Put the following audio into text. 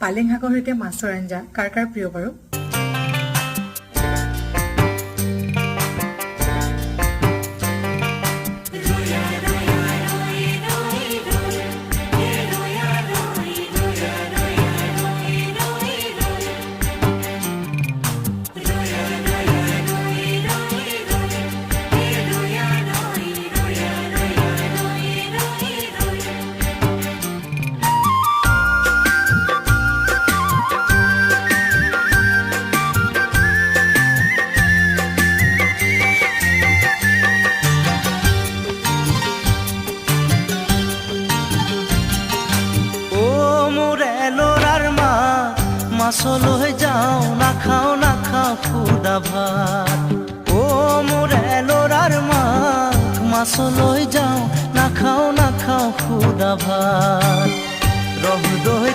পালেং শাকৰ সৈতে মাছৰ আঞ্জা কাৰ কাৰ প্ৰিয় বাৰু? মাছলৈ যাওঁ নাখাওঁ খুদা ভাত ও মোৰে ল'ৰাৰ মাক মাছলৈ যাওঁ নাখাওঁ খুদা ভাত ৰহ দৈ